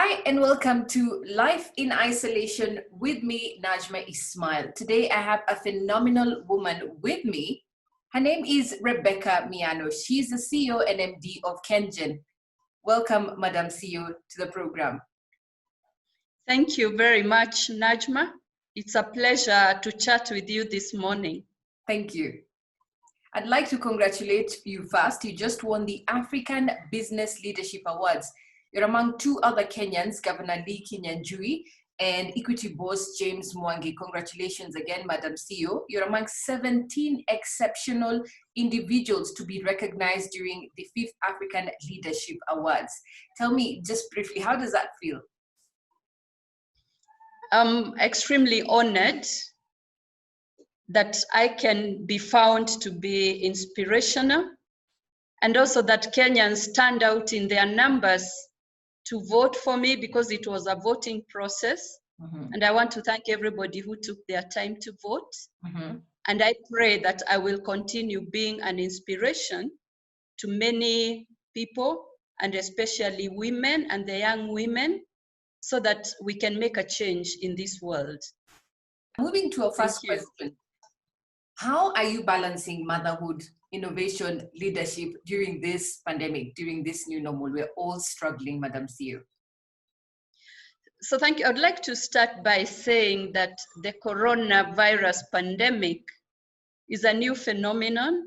Hi and welcome to Life in Isolation with me, Najma Ismael. Today I have a phenomenal woman with me. Her name is Rebecca Miano. She's the CEO and MD of KenGen. Welcome, Madam CEO, to the program. Thank you very much, Najma. It's a pleasure to chat with you this morning. Thank you. I'd like to congratulate you first. You just won the African Business Leadership Awards. You're among two other Kenyans, Governor Lee Kinyanjui and Equity boss James Mwangi. Congratulations again, Madam CEO. You're among 17 exceptional individuals to be recognized during the 5th African Leadership Awards. Tell me just briefly, how does that feel? I'm extremely honored that I can be found to be inspirational, and also that Kenyans stand out in their numbers to vote for me, because it was a voting process. And I want to thank everybody who took their time to vote. And I pray that I will continue being an inspiration to many people, and especially women and the young women, so that we can make a change in this world. Moving to our first question. How are you balancing motherhood, innovation, leadership during this pandemic, during this new normal? We're all struggling, Madam CEO. So thank you. I'd like to start by saying that the coronavirus pandemic is a new phenomenon.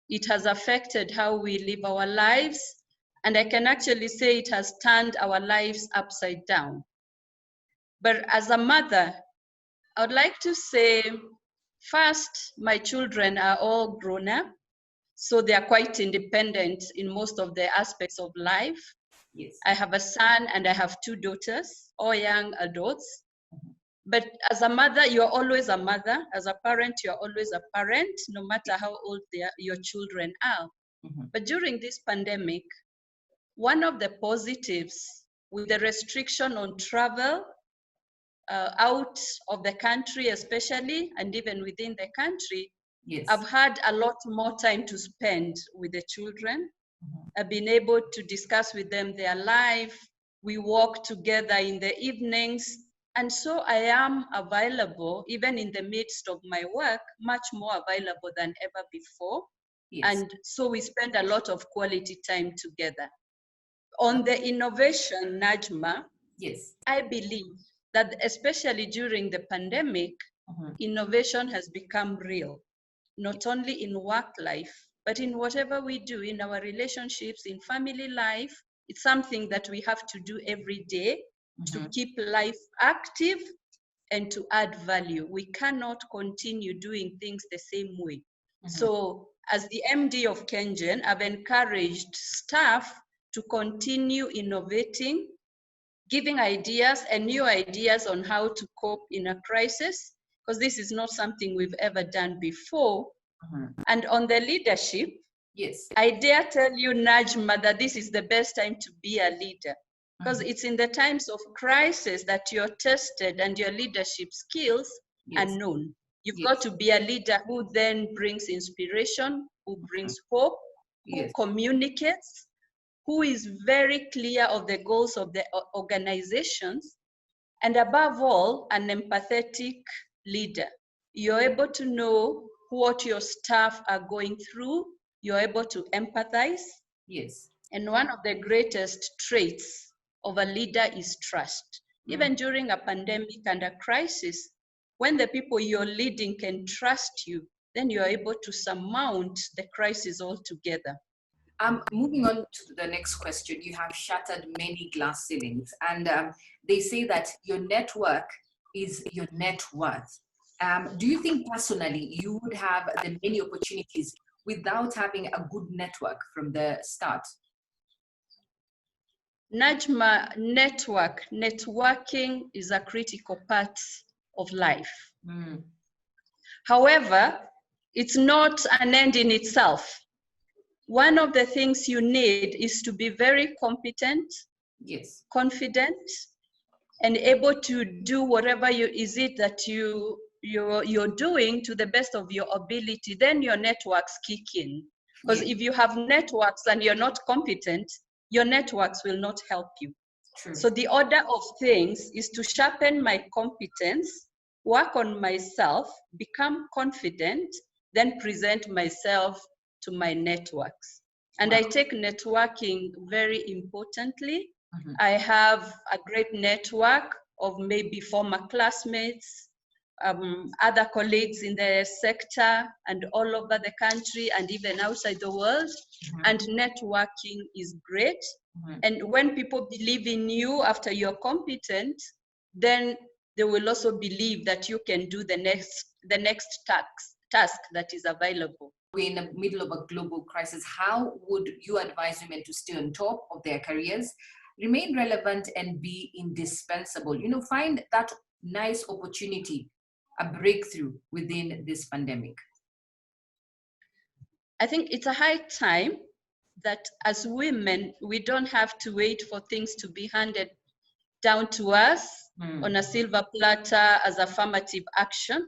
It has affected how we live our lives, and I can actually say it has turned our lives upside down. But as a mother, I would like to say, first, my children are all grown up, so they are quite independent in most of the aspects of life. Yes. I have a son and I have two daughters, all young adults. But as a mother, you're always a mother. As a parent, you're always a parent, no matter how old your children are. But during this pandemic, one of the positives with the restriction on travel out of the country especially, and even within the country, Yes. I've had a lot more time to spend with the children. I've been able to discuss with them their life. We walk together in the evenings. And so I am available, even in the midst of my work, much more available than ever before. Yes. And so we spend a lot of quality time together. On the innovation, Najma, Yes. I believe that especially during the pandemic, innovation has become real, not only in work life, but in whatever we do, in our relationships, in family life. It's something that we have to do every day to keep life active and to add value. We cannot continue doing things the same way. So as the MD of KenGen, I've encouraged staff to continue innovating, giving ideas and new ideas on how to cope in a crisis, because this is not something we've ever done before. And on the leadership, yes, I dare tell you, Najma, that this is the best time to be a leader, because it's in the times of crisis that you're tested and your leadership skills are known. You've got to be a leader who then brings inspiration, who brings hope, who communicates, who is very clear of the goals of the organizations, and above all, an empathetic leader. You're able to know what your staff are going through. You're able to empathize. Yes. And one of the greatest traits of a leader is trust. Even during a pandemic and a crisis, when the people you're leading can trust you, then you're able to surmount the crisis altogether. Moving on to the next question, you have shattered many glass ceilings, and they say that your network is your net worth. Do you think personally you would have the many opportunities without having a good network from the start? Najma, networking is a critical part of life. However, it's not an end in itself. One of the things you need is to be very competent, confident, and able to do whatever you're doing to the best of your ability. Then your networks kick in. Because if you have networks and you're not competent, your networks will not help you. True. So the order of things is to sharpen my competence, work on myself, become confident, then present myself to my networks. And Wow. I take networking very importantly. I have a great network of maybe former classmates, other colleagues in the sector and all over the country and even outside the world. And networking is great. And when people believe in you after you're competent, then they will also believe that you can do the next task that is available. We're in the middle of a global crisis. How would you advise women to stay on top of their careers, remain relevant, and be indispensable? You know, find that nice opportunity, a breakthrough within this pandemic. I think it's a high time that as women, we don't have to wait for things to be handed down to us on a silver platter as affirmative action.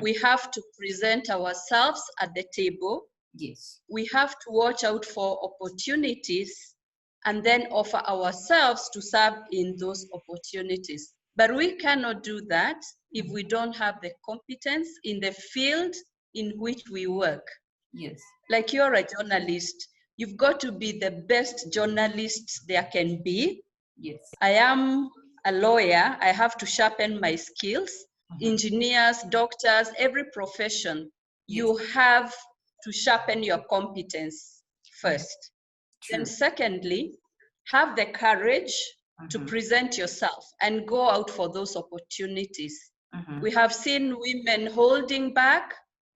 We have to present ourselves at the table. Yes. We have to watch out for opportunities and then offer ourselves to serve in those opportunities. But we cannot do that if we don't have the competence in the field in which we work. Yes. Like you're a journalist, you've got to be the best journalist there can be. Yes. I am a lawyer, I have to sharpen my skills. Engineers, doctors, every profession, you have to sharpen your competence first. And secondly, have the courage to present yourself and go out for those opportunities. We have seen women holding back.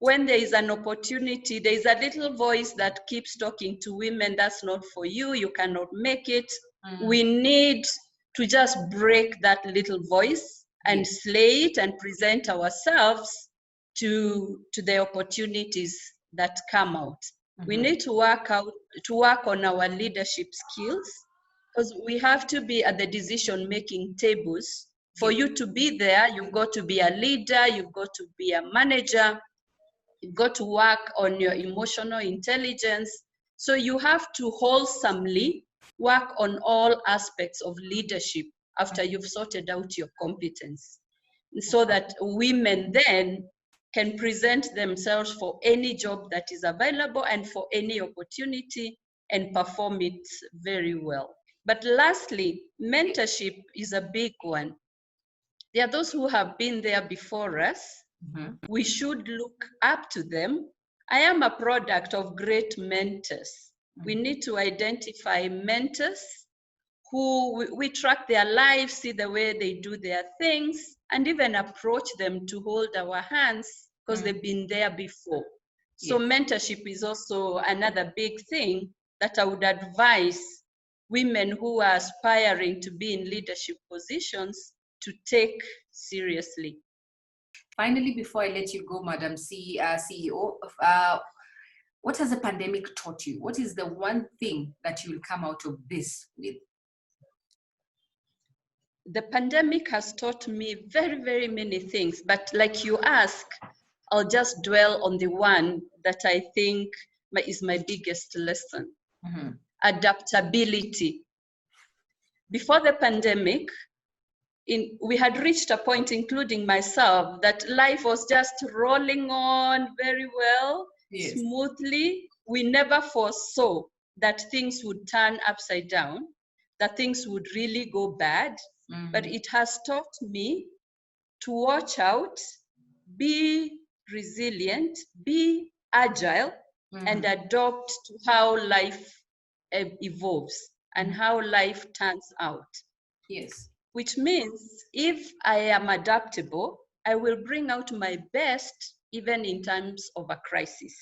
When there is an opportunity, there is a little voice that keeps talking to women, that's not for you, you cannot make it. We need to just break that little voice and slay it and present ourselves to the opportunities that come out. We need to work on our leadership skills, because we have to be at the decision-making tables. For you to be there, you've got to be a leader, you've got to be a manager, you've got to work on your emotional intelligence. So you have to wholesomely work on all aspects of leadership after you've sorted out your competence, so that women then can present themselves for any job that is available and for any opportunity and perform it very well. But lastly, mentorship is a big one. There are those who have been there before us. We should look up to them. I am a product of great mentors. We need to identify mentors who we track their lives, see the way they do their things, and even approach them to hold our hands because they've been there before. So mentorship is also another big thing that I would advise women who are aspiring to be in leadership positions to take seriously. Finally, before I let you go, Madam CEO, what has the pandemic taught you? What is the one thing that you will come out of this with? The pandemic has taught me very, very many things, but like you ask, I'll just dwell on the one that I think is my biggest lesson. Adaptability. Before the pandemic, we had reached a point, including myself, that life was just rolling on very well, smoothly. We never foresaw that things would turn upside down, that things would really go bad. But it has taught me to watch out, be resilient, be agile, and adopt to how life evolves and how life turns out. Yes. Which means if I am adaptable, I will bring out my best even in times of a crisis.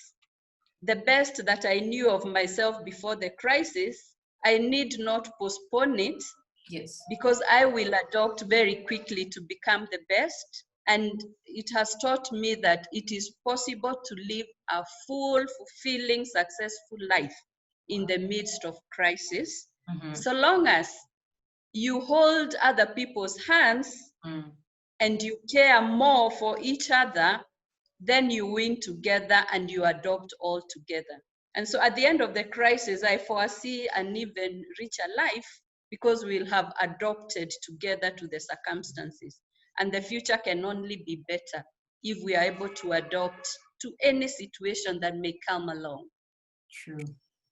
The best that I knew of myself before the crisis, I need not postpone it. Yes. Because I will adopt very quickly to become the best. And it has taught me that it is possible to live a full, fulfilling, successful life in the midst of crisis, so long as you hold other people's hands and you care more for each other, then you win together and you adopt all together. And so at the end of the crisis, I foresee an even richer life because we'll have adopted together to the circumstances. And the future can only be better if we are able to adopt to any situation that may come along. True.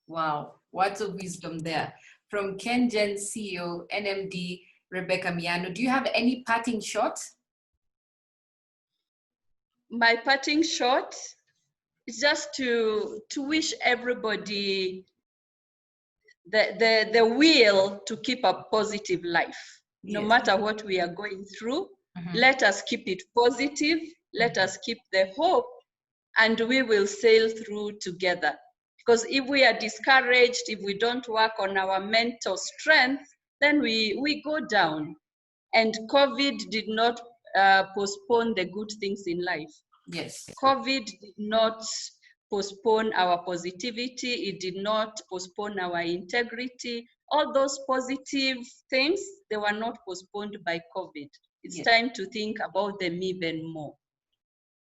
Wow, words of wisdom there. From KenGen CEO, NMD, Rebecca Miano, do you have any parting shots? My parting shot is just to wish everybody the will to keep a positive life. No matter what we are going through, let us keep it positive, let us keep the hope, and we will sail through together. Because if we are discouraged, if we don't work on our mental strength, then we go down. And COVID did not postpone the good things in life. Yes. COVID did not postpone our positivity. It did not postpone our integrity. All those positive things, they were not postponed by COVID. It's time to think about them even more.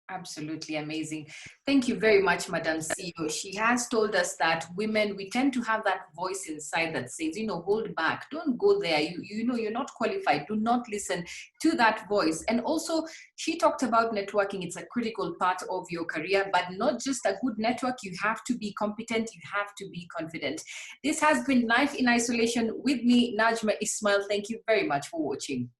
Absolutely amazing. Thank you very much, Madam CEO. She has told us that women, we tend to have that voice inside that says, you know, hold back, don't go there. You know, you're not qualified. Do not listen to that voice. And also, she talked about networking. It's a critical part of your career, but not just a good network. You have to be competent. You have to be confident. This has been Life in Isolation with me, Najma Ismael. Thank you very much for watching.